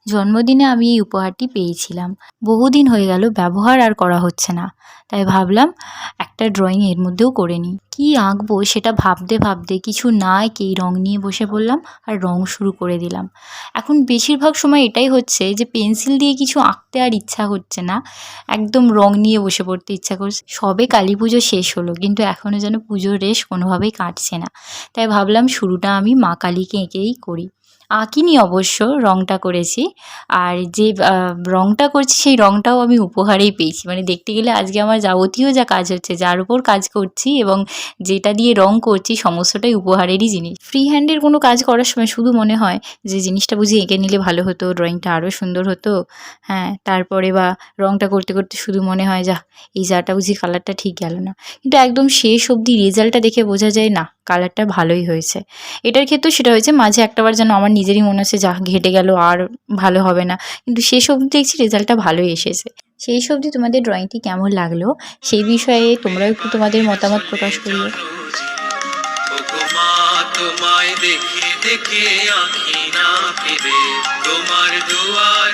জন্মদিনে আমি এই উপহারটি পেয়েছিলাম। বহুদিন হয়ে গেল, ব্যবহার আর করা হচ্ছে না, তাই ভাবলাম একটা ড্রয়িং এর মধ্যেও করে নিই। কী আঁকবো সেটা ভাবতে ভাবতে কিছু না এঁকেই রং নিয়ে বসে পড়লাম আর রং শুরু করে দিলাম। এখন বেশিরভাগ সময় এটাই হচ্ছে যে পেন্সিল দিয়ে কিছু আঁকতে আর ইচ্ছা হচ্ছে না, একদম রং নিয়ে বসে পড়তে ইচ্ছা করছে। সবে কালী পুজো শেষ হলো, কিন্তু এখনও যেন পুজোর রেশ কোনোভাবেই কাটছে না। তাই ভাবলাম শুরুটা আমি মা কালীকে এঁকেই করি। আঁকিনি অবশ্য, রংটা করেছি। আর যে রংটা করছি সেই রংটাও আমি উপহারেই পেয়েছি। মানে দেখতে গেলে আজকে আমার যাবতীয় যা কাজ হচ্ছে, যার উপর কাজ করছি এবং যেটা দিয়ে রং করছি, সমস্তটাই উপহারেরই জিনিস। ফ্রি হ্যান্ডের কোনো কাজ করার সময় শুধু মনে হয় যে জিনিসটা বুঝি এঁকে নিলে ভালো হতো, ড্রয়িংটা আরও সুন্দর হতো। হ্যাঁ, তারপরে বা রংটা করতে করতে শুধু মনে হয় যাহ, এই জায়গাটা বুঝি কালারটা ঠিক গেল না। কিন্তু একদম শেষ অবধি রেজাল্টটা দেখে বোঝা যায় না, কালারটা ভালোই হয়েছে। এটার ক্ষেত্রেও সেটা হয়েছে, মাঝে একটাবার যেন আমার নিজেরই মনে হচ্ছে যাহ, ঘেঁটে গেল, আর ভালো হবে না। কিন্তু শেষ অবধি দেখছি রেজাল্টটা ভালোই এসেছে। শেষ অবধি তোমাদের ড্রয়িংটি কেমন লাগলো সেই বিষয়ে তোমরাও একটু তোমাদের মতামত প্রকাশ করিও। তোমায় দেখে দেখে আঁখি না ফিরে, তোমার দুয়ার